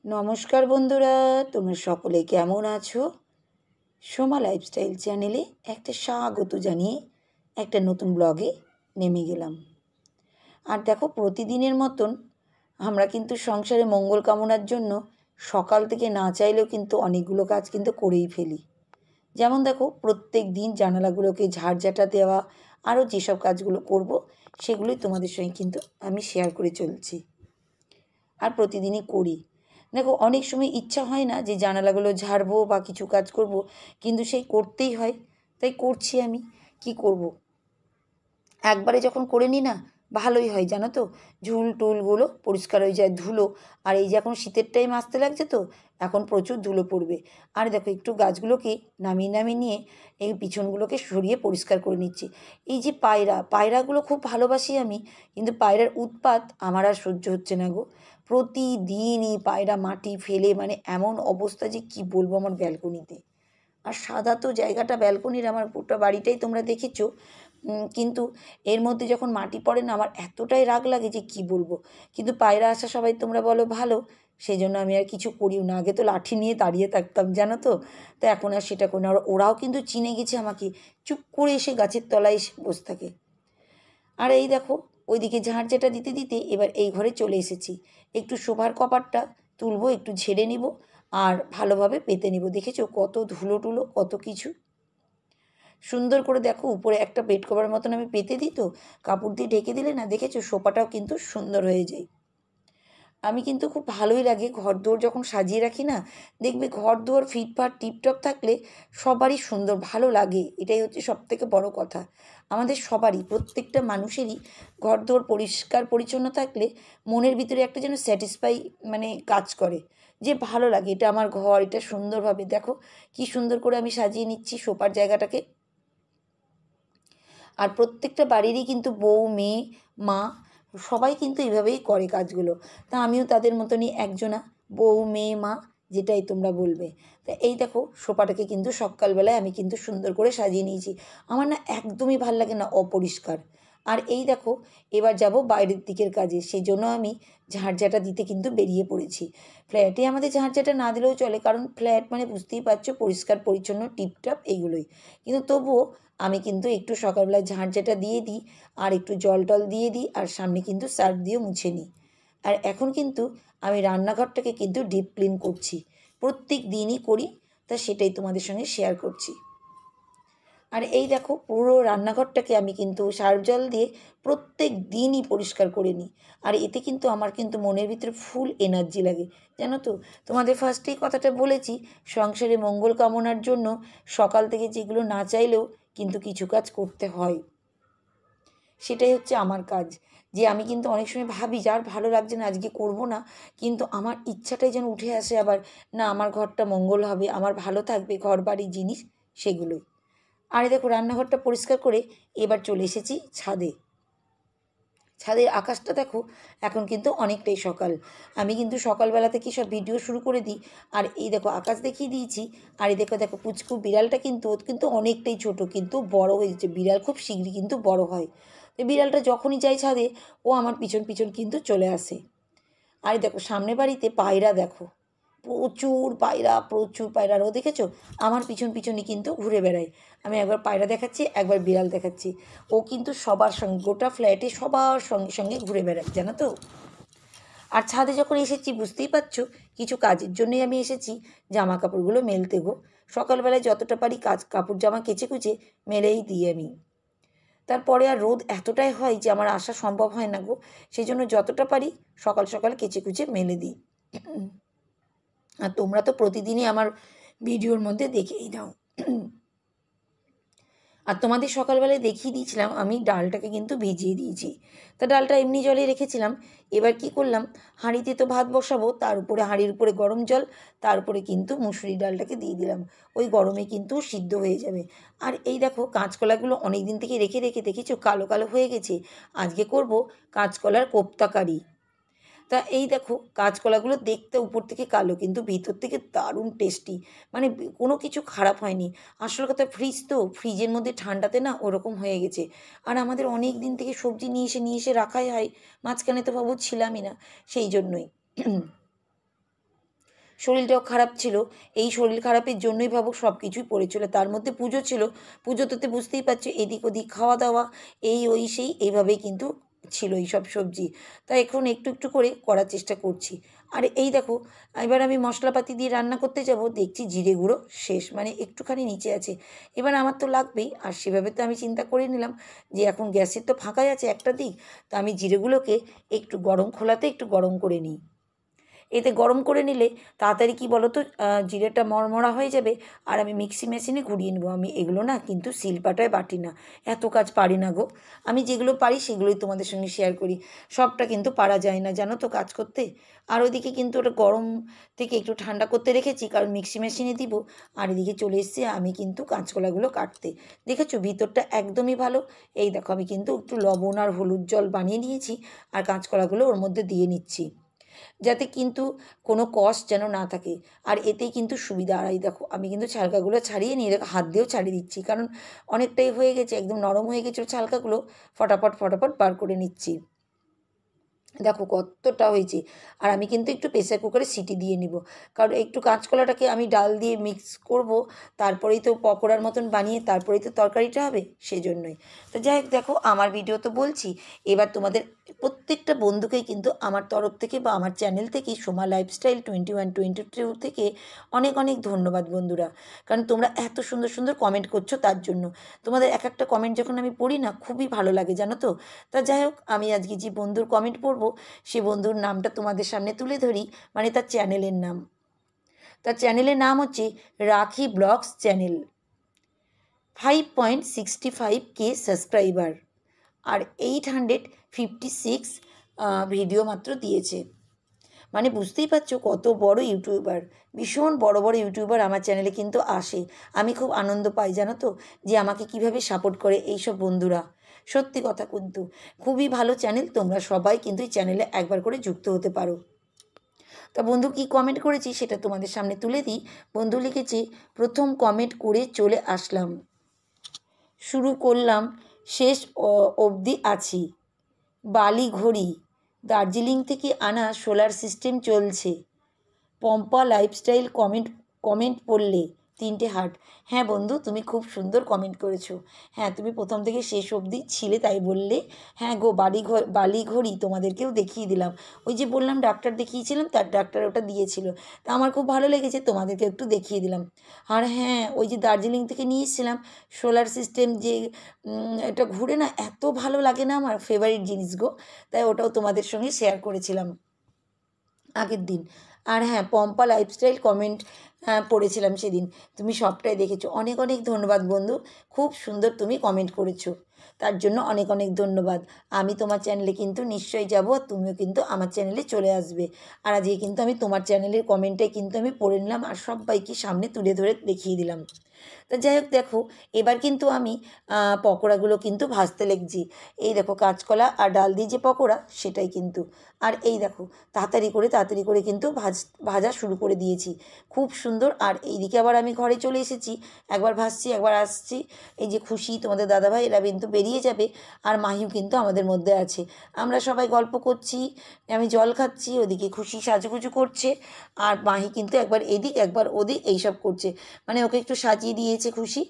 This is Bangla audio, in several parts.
নমস্কার বন্ধুরা, তোমরা সকলে কেমন আছো? সোমা লাইফস্টাইল চ্যানেলে একটা স্বাগত জানিয়ে একটা নতুন ব্লগে নেমে গেলাম। আর দেখো, প্রতিদিনের মতন আমরা কিন্তু সংসারে মঙ্গল কামনার জন্য সকাল থেকে না চাইলেও কিন্তু অনেকগুলো কাজ কিন্তু করেই ফেলি। যেমন দেখো, প্রত্যেক দিন জানালাগুলোকে ঝাড়ঝাঁটা দেওয়া, আরও যেসব কাজগুলো করব সেগুলোই তোমাদের সঙ্গে কিন্তু আমি শেয়ার করে চলছি আর প্রতিদিনই করি। দেখো, অনেক সময় ইচ্ছা হয় না যে জানালাগুলো ঝাড়বো বা কিছু কাজ করব, কিন্তু সেই করতেই হয়, তাই করছি। আমি কি করব, একবারে যখন করে নিই না, ভালোই হয় জানো তো। ঝুল টুলগুলো পরিষ্কার হয়ে যায়, ধুলো। আর এই যে এখন শীতের টাইম আসতে লাগছে, তো এখন প্রচুর ধুলো পড়বে। আর দেখো, একটু গাছগুলোকে নামিয়ে নামিয়ে নিয়ে এই পিছনগুলোকে সরিয়ে পরিষ্কার করে নিচ্ছি। এই যে পায়রাগুলো খুব ভালোবাসি আমি, কিন্তু পায়রার উৎপাত আমার আর সহ্য হচ্ছে না গো। প্রতিদিনই পায়রা মাটি ফেলে, মানে এমন অবস্থা যে কি বলবো আমার ব্যালকনিতে। আর সাদা তো জায়গাটা ব্যালকনির, আমার গোটা বাড়িটাই তোমরা দেখেছো। কিন্তু এর মধ্যে যখন মাটি পড়ে না, আমার এতটাই রাগ লাগে যে কি বলবো। কিন্তু পায়রা আসা সবাই তোমরা বলো ভালো, সেই জন্য আমি আর কিছু করিও না। আগে তো লাঠি নিয়ে দাঁড়িয়ে থাকতাম জানো তো, তো এখন আর সেটা করি না। ওরাও কিন্তু চিনে গেছে আমাকে, চুপ করে এসে গাছের তলায় এসে বসে থাকে। আর এই দেখো, ওইদিকে ঝাড়ঝাঁটা দিতে দিতে এবার এই ঘরে চলে এসেছি। একটু শোভার কপারটা তুলবো, একটু ঝেড়ে নিব আর ভালোভাবে পেতে নিব। দেখেছো কত ধুলো টুলো, কত কিছু। সুন্দর করে দেখো, উপরে একটা বেড কভার মতন আমি পেতে দিই, তো কাপড় দিয়ে ঢেকে দিলে না, দেখেছো সোফাটাও কিন্তু সুন্দর হয়ে যায়। আমি কিন্তু খুব ভালোই লাগে ঘর দুয়ার যখন সাজিয়ে রাখি না, দেখবে ঘর দুয়ার ফিটফাট টিপটপ থাকলে সবারই সুন্দর ভালো লাগে। এটাই হচ্ছে সবথেকে বড় কথা। আমাদের সবারই, প্রত্যেকটা মানুষেরই ঘর দুয়ার পরিষ্কার পরিচ্ছন্ন থাকলে মনের ভিতরে একটা যেন স্যাটিসফাই মানে কাজ করে, যে ভালো লাগে এটা আমার ঘর, এটা সুন্দরভাবে দেখো কি সুন্দর করে আমি সাজিয়ে নিচ্ছি সোফার জায়গাটাকে। আর প্রত্যেকটা বাড়িরই কিন্তু বউ, মেয়ে, মা সবাই কিন্তু এইভাবেই করে কাজগুলো। তা আমিও তাদের মতনই একজনা, বউ, মেয়ে, মা, যেটাই তোমরা বলবে। তা এই দেখো, সোফাটাকে কিন্তু সকালবেলায় আমি কিন্তু সুন্দর করে সাজিয়ে নিয়েছি। আমার না একদমই ভাল লাগে না অপরিষ্কার। আর এই দেখো, এবার যাব বাইরের দিকের কাজে, সেই জন্য আমি ঝাড়ঝাঁটা দিতে কিন্তু বেরিয়ে পড়েছি। ফ্ল্যাটে আমাদের ঝাড়ঝাঁটা না দিলেও চলে, কারণ ফ্ল্যাট মানে বুঝতেই পারছো পরিষ্কার পরিচ্ছন্ন টিপটপ এইগুলোই। কিন্তু তবুও আমি কিন্তু একটু সকালবেলায় ঝাড়ঝাঁটা দিয়ে দিই, আর একটু জল টল দিয়ে দিই, আর সামনে কিন্তু সার্ফ দিয়ে মুছে নিই। আর এখন কিন্তু আমি রান্নাঘরটাকে কিন্তু ডিপ ক্লিন করছি, প্রত্যেক দিনই করি, তা সেটাই তোমাদের সঙ্গে শেয়ার করছি। আর এই দেখো, পুরো রান্নাঘরটাকে আমি কিন্তু সার্ফ জল দিয়ে প্রত্যেক দিনই পরিষ্কার করে নিই। আর এতে কিন্তু আমার কিন্তু মনের ভিতরে ফুল এনার্জি লাগে জানো তো। তোমাদের ফার্স্টেই কথাটা বলেছি, সংসারে মঙ্গল কামনার জন্য সকাল থেকে যেগুলো না চাইলেও কিন্তু কিছু কাজ করতে হয়। সেটাই হচ্ছে আমার কাজ। যে আমি কিন্তু অনেক সময় ভাবি যে আর ভালো লাগছে না, আজকে করব না, কিন্তু আমার ইচ্ছাটাই যেন উঠে আসে আবার, না আমার ঘরটা মঙ্গল হবে, আমার ভালো থাকবে ঘর বাড়ি জিনিস, সেগুলোই। আর এই দেখো, রান্নাঘরটা পরিষ্কার করে এবার চলে এসেছি ছাদে। ছাদের আকাশটা দেখো, এখন কিন্তু অনেকটাই সকাল। আমি কিন্তু সকালবেলা থেকে সব ভিডিও শুরু করে দিই। আর এই দেখো, আকাশ দেখিয়ে দিয়েছি। আর এই দেখো দেখো, পুচকু বিড়ালটা কিন্তু, ও কিন্তু অনেকটাই ছোট কিন্তু বড় হয়েছে। বিড়াল খুব শীঘ্রই কিন্তু বড় হয়। তো বিড়ালটা যখনই যায় ছাদে, ও আমার পিছন পিছন কিন্তু চলে আসে। আর এই দেখো, সামনে বাড়িতে পায়রা দেখো, প্রচুর পায়রা। আর ও দেখেছো আমার পিছন পিছনই কিন্তু ঘুরে বেড়ায়। আমি একবার পায়রা দেখাচ্ছি, একবার বিড়াল দেখাচ্ছি। ও কিন্তু সবার সঙ্গে, গোটা ফ্ল্যাটে সবার সঙ্গে সঙ্গে ঘুরে বেড়ায় জানো তো। আর ছাদে যখন এসেছি, বুঝতেই পারছো কিছু কাজের জন্যই আমি এসেছি, জামা কাপড়গুলো মেলতে গো। সকালবেলায় যতটা পারি কাপড় জামা কেচে কুচে মেলেই দিই আমি। তারপরে আর রোদ এতটাই হয় যে আমার আসা সম্ভব হয় না গো। সেই জন্য যতটা পারি সকাল সকাল কেচে কুচে মেলে দিই। আর তোমরা তো প্রতিদিনই আমার ভিডিওর মধ্যে দেখেই দাও। আর তোমাদের সকালবেলায় দেখিয়ে দিয়েছিলাম আমি ডালটাকে কিন্তু ভিজিয়ে দিয়েছি। তা ডালটা এমনি জলে রেখেছিলাম। এবার কি করলাম, হাঁড়িতে তো ভাত বসাবো, তার উপরে হাঁড়ির উপরে গরম জল, তার উপরে কিন্তু মুসুরি ডালটাকে দিয়ে দিলাম। ওই গরমে কিন্তু সিদ্ধ হয়ে যাবে। আর এই দেখো, কাঁচকলাগুলো অনেক দিন থেকে রেখে রেখে দেখেছো কালো কালো হয়ে গেছে। আজকে করব কাঁচকলার কোপ্তা কারি। তা এই দেখো, কাঁচকলাগুলো দেখতে উপর থেকে কালো, কিন্তু ভিতর থেকে দারুণ টেস্টি। মানে কোনো কিছু খারাপ হয়নি। আসল কথা, ফ্রিজ তো, ফ্রিজের মধ্যে ঠান্ডাতে না ওরকম হয়ে গেছে। আর আমাদের অনেক দিন থেকে সবজি নিয়ে এসে রাখাই হয়, মাঝখানে তো বাবু ছিলামই না, সেই জন্যই। শরীরটাও খারাপ ছিল। এই শরীর খারাপের জন্যই ভাবো সব কিছুই পড়েছিল, তার মধ্যে পুজো ছিল। পুজোতে বুঝতেই পারছো এদিক ওদিক খাওয়া দাওয়া এই ওই সেই এইভাবেই কিন্তু ছিল এই সব সবজি। তাই এখন একটু একটু করে করার চেষ্টা করছি। আর এই দেখো, এবার আমি মশলাপাতি দিয়ে রান্না করতে যাব, দেখছি জিরে গুঁড়ো শেষ, মানে একটুখানি নিচে আছে। এবার আমার তো লাগবেই, আর সেভাবে তো আমি চিন্তা করে নিলাম যে এখন গ্যাসের তো ফাঁকাই আছে একটা দিক, তো আমি জিরেগুলোকে একটু গরম খোলাতে একটু গরম করে নিই। এতে গরম করে নিলে তাড়াতাড়ি কী বলো তো, জিরেটা মরমরা হয়ে যাবে, আর আমি মিক্সি মেশিনে ঘুরিয়ে নেবো। আমি এগুলো না কিন্তু শিলপাটায় বাটি না, এত কাজ পারি না গো। আমি যেগুলো পারি সেগুলোই তোমাদের সঙ্গে শেয়ার করি, সবটা কিন্তু পারা যায় না জানো তো কাজ করতে। আর ওইদিকে কিন্তু ওটা গরম থেকে একটু ঠান্ডা করতে রেখেছি, কারণ মিক্সি মেশিনে দিব। আর এদিকে চলে এসেছি আমি কিন্তু কাঁচকলাগুলো কাটতে। দেখেছো ভিতরটা একদমই ভালো। এই দেখো আমি কিন্তু একটু লবণ আর হলুদ জল বানিয়ে নিয়েছি, আর কাঁচকলাগুলো ওর মধ্যে দিয়ে নিচ্ছি, যাতে কিন্তু কোনো কষ্ট যেন না থাকে। আর এতেই কিন্তু সুবিধা। আর এই দেখো আমি কিন্তু ছালকাগুলো ছাড়িয়ে নিয়ে হাত দিয়েও ছাড়িয়ে দিচ্ছি, কারণ অনেকটাই হয়ে গেছে, একদম নরম হয়ে গেছিলো ছালকাগুলো। ফটাফট ফটাফট বার করে নিচ্ছি। দেখো কতটা হয়েছে। আর আমি কিন্তু একটু প্রেসার কুকারে সিটি দিয়ে নিব, কারণ একটু কাঁচকলাটাকে আমি ডাল দিয়ে মিক্স করব, তারপরেই তো পকোড়ার মতন বানিয়ে তারপরেই তো তরকারিটা হবে, সেজন্যই। তো যাই হোক, দেখো আমার ভিডিও তো বলছি, এবার তোমাদের প্রত্যেকটা বন্ধুকেই কিন্তু আমার তরফ থেকে বা আমার চ্যানেল থেকে, সোমা লাইফস্টাইল 2122 থেকে অনেক অনেক ধন্যবাদ বন্ধুরা। কারণ তোমরা এত সুন্দর সুন্দর কমেন্ট করছো, তার জন্য। তোমাদের এক একটা কমেন্ট যখন আমি পড়ি না, খুবই ভালো লাগে জানো তো। তা যাই হোক, আমি আজকে যে বন্ধুর কমেন্ট পড়বো সে বন্ধুর নামটা তোমাদের সামনে তুলে ধরি, মানে তার চ্যানেলের নাম। তার চ্যানেলের নাম হচ্ছে রাখি ব্লগস চ্যানেল। 5.65K সাবস্ক্রাইবার, আর 856 ভিডিও মাত্র দিয়েছে। মানে বুঝতেই পারছো কত বড় ইউটিউবার। ভীষণ বড় বড় ইউটিউবার আমার চ্যানেলে কিন্তু আসে। আমি খুব আনন্দ পাই জানো তো, যে আমাকে কিভাবে সাপোর্ট করে এইসব বন্ধুরা। সত্যি কথা, কিন্তু খুবই ভালো চ্যানেল। তোমরা সবাই কিন্তু এই চ্যানেলে একবার করে যুক্ত হতে পারো। তা বন্ধু কি কমেন্ট করেছি সেটা তোমাদের সামনে তুলে দিই। বন্ধু লিখেছে, প্রথম কমেন্ট করে চলে আসলাম, শুরু করলাম, শেষ অবধি আছি। বালি ঘড়ি, দার্জিলিং থেকে আনা সোলার সিস্টেম চলছে। পম্পা লাইফস্টাইল কমেন্ট কমেন্ট পড়লে 3টে হার্ট। হ্যাঁ বন্ধু, তুমি খুব সুন্দর কমেন্ট করেছো। হ্যাঁ, তুমি প্রথম থেকে শেষ অবধি ছিলে তাই বললে। হ্যাঁ গো, বালি ঘড়ি তোমাদেরকেও দেখিয়ে দিলাম। ওই যে বললাম ডাক্তার দেখিয়েছিলাম, তার ডাক্তার ওটা দিয়েছিল। তা আমার খুব ভালো লেগেছে, তোমাদেরকে একটু দেখিয়ে দিলাম। আর হ্যাঁ, ওই যে দার্জিলিং থেকে নিয়ে এসেছিলাম সোলার সিস্টেম, যে এটা ঘুরে না, এত ভালো লাগে না, আমার ফেভারিট জিনিস গো। তাই ওটাও তোমাদের সঙ্গে শেয়ার করেছিলাম আগের দিন। আর হ্যাঁ, পম্পা লাইফস্টাইল কমেন্ট পড়েছিলাম সেদিন। তুমি সবটাই দেখেছো, অনেক অনেক ধন্যবাদ বন্ধু। খুব সুন্দর তুমি কমেন্ট করেছো, তার জন্য অনেক অনেক ধন্যবাদ। আমি তোমার চ্যানেলে কিন্তু নিশ্চয়ই যাব, আর তুমিও কিন্তু আমার চ্যানেলে চলে আসবে। আর আজকে কিন্তু আমি তোমার চ্যানেলের কমেন্টটাই কিন্তু আমি পড়ে নিলাম, আর সবাইকে সামনে তুলে ধরে দেখিয়ে দিলাম। তা যাই হোক, দেখো এবার কিন্তু আমি পকোড়াগুলো কিন্তু ভাজতে লেগেছি। এই দেখো কাঁচকলা আর ডাল দিয়ে যে পকোড়া, সেটাই কিন্তু। আর এই দেখো তাড়াতাড়ি করে কিন্তু ভাজা শুরু করে দিয়েছি, খুব সুন্দর। আর এইদিকে আবার আমি ঘরে চলে এসেছি, একবার ভাজছি একবার আসছি। এই যে খুশি, তোমাদের দাদাভাই, এরা কিন্তু বেরিয়ে যাবে, আর মাহিও কিন্তু আমাদের মধ্যে আছে। আমরা সবাই গল্প করছি, আমি জল খাচ্ছি, ওদিকে খুশি সাজুগুজু করছে, আর মাহি কিন্তু একবার এদিক একবার ওদিক এইসব করছে। মানে ওকে একটু সাজিয়ে দিয়েছে খুশি,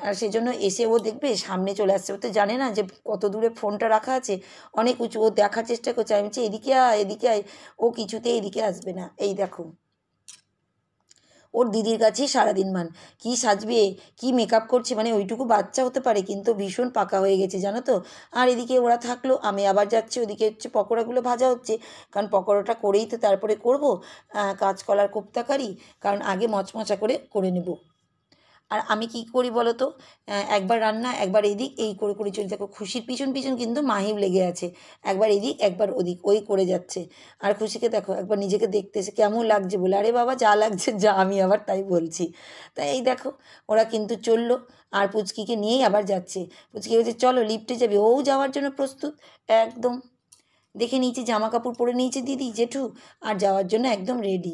আর সেজন্য এসে ও দেখবে সামনে চলে আসছে। ও তো জানে না যে কত দূরে ফোনটা রাখা আছে, অনেক উঁচু। ও দেখার চেষ্টা করছে, আমি বলছি এদিকে আয় এদিকে আয়, ও কিছুতেই এদিকে আসবে না। এই দেখো, ওর দিদির কাছেই সারাদিন মান, কী সাজবে কী মেকআপ করছে, মানে ওইটুকু বাচ্চা হতে পারে কিন্তু ভীষণ পাকা হয়ে গেছে জানো তো। আর এদিকে ওরা থাকলো, আমি আবার যাচ্ছি, ওদিকে হচ্ছে পকোড়াগুলো ভাজা হচ্ছে, কারণ পকোড়াটা করেই তো তারপরে করবো কাঁচকলার কোপ্তা কারি, কারণ আগে মচমচা করে নেব। আর আমি কি করি বলো তো, একবার রান্না একবার এদিক এই করে করে চলে। দেখো খুশির পিছন পিছন কিন্তু মাহিব লেগে আছে, একবার এদিক একবার ওদিক ওই করে যাচ্ছে। আর খুশিকে দেখো একবার নিজেকে দেখতেছে কেমন লাগছে বলে, আরে বাবা যা লাগছে যা, আমি আবার তাই বলছি। তাই এই দেখো ওরা কিন্তু চললো, আর পুচকিকে নিয়েই আবার যাচ্ছে। পুচকি বলছে চলো লিফটে যাবে, ও যাওয়ার জন্য প্রস্তুত একদম। দেখে নিয়েছি জামা কাপড় পরে নিয়েছে দিদি জেঠু, আর যাওয়ার জন্য একদম রেডি।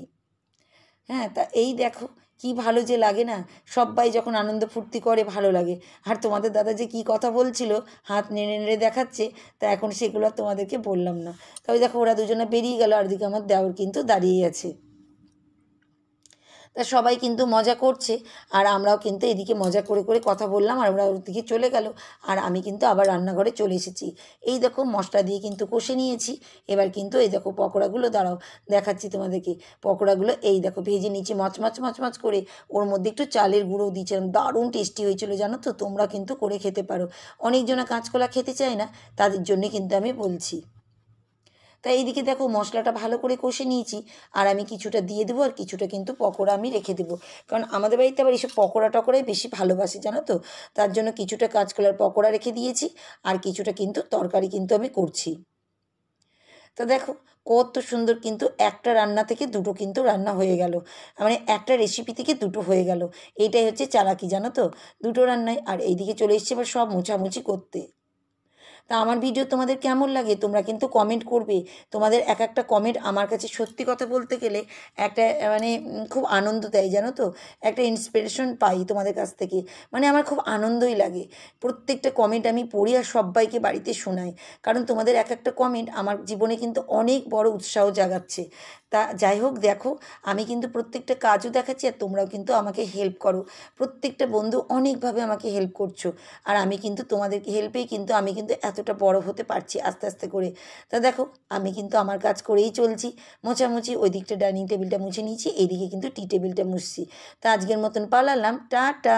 হ্যাঁ, তা এই দেখো কি ভালো যে লাগে না, সবাই যখন আনন্দ ফুর্তি করে ভালো লাগে। আর তোমাদের দাদা যে কী কথা বলছিল, হাত নেড়ে নেড়ে দেখাচ্ছে, তা এখন সেগুলো আর তোমাদেরকে বললাম না। তবে দেখো ওরা দুজনে বেরিয়ে গেল, আর দিকে আমার দেওর কিন্তু দাঁড়িয়ে আছে। তা সবাই কিন্তু মজা করছে, আর আমরাও কিন্তু এদিকে মজা করে করে কথা বললাম, আর ওরা ওদিকে চলে গেল, আর আমি কিন্তু আবার রান্নাঘরে চলে এসেছি। এই দেখো মশলা দিয়ে কিন্তু কষে নিয়েছি। এবার কিন্তু এই দেখো পকোড়াগুলো, দাঁড়াও দেখাচ্ছি তোমাদেরকে। পকোড়াগুলো এই দেখো ভেজে নিয়েছি মচমচ মচমচ করে, ওর মধ্যে একটু চালের গুঁড়ো দিয়েছিলাম, দারুণ টেস্টি হয়েছিল জানো তো। তোমরা কিন্তু করে খেতে পারো, অনেকজনা কাঁচকলা খেতে চায় না, তাদের জন্যে কিন্তু আমি বলছি। তাই এইদিকে দেখো মশলাটা ভালো করে কষে নিয়েছি, আর আমি কিছুটা দিয়ে দেবো, আর কিছুটা কিন্তু পকোড়া আমি রেখে দেবো, কারণ আমাদের বাড়িতে আবার এইসব পকোড়া টকোড়াই বেশি ভালোবাসি জানো তো। তার জন্য কিছুটা কাঁচকলার পকোড়া রেখে দিয়েছি, আর কিছুটা কিন্তু তরকারি কিন্তু আমি করছি। তো দেখো কত সুন্দর কিন্তু একটা রান্না থেকে দুটো কিন্তু রান্না হয়ে গেল, মানে একটা রেসিপি থেকে দুটো হয়ে গেল। এইটাই হচ্ছে চালাকি জানো তো, দুটো রান্নায়। আর এইদিকে চলে এসছে এবার সব মোছামুছি করতে। তা আমার ভিডিও তোমাদের কেমন লাগে তোমরা কিন্তু কমেন্ট করবে। তোমাদের এক একটা কমেন্ট আমার কাছে সত্যি কথা বলতে গেলে একটা মানে খুব আনন্দ দেয় জানো তো, একটা ইন্সপিরেশন পাই তোমাদের কাছ থেকে, মানে আমার খুব আনন্দই লাগে। প্রত্যেকটা কমেন্ট আমি পড়ি আর সবাইকে বাড়িতে শোনাই, কারণ তোমাদের এক একটা কমেন্ট আমার জীবনে কিন্তু অনেক বড় উৎসাহ জাগাচ্ছে। তা যাই হোক দেখো, আমি কিন্তু প্রত্যেকটা কাজও দেখাচ্ছি, আর তোমরাও কিন্তু আমাকে হেল্প করো। প্রত্যেকটা বন্ধু অনেকভাবে আমাকে হেল্প করছো, আর আমি কিন্তু তোমাদের হেল্পেই কিন্তু আমি কিন্তু এতটা বড় হতে পারছি আস্তে আস্তে করে। তা দেখো আমি কিন্তু আমার কাজ করেই চলছি, মোছামুছি ওই দিকটা ডাইনিং টেবিলটা মুছে নিয়েছি, এইদিকে কিন্তু টি টেবিলটা মুছছি। তা আজকের মতন পালালাম, টাটা।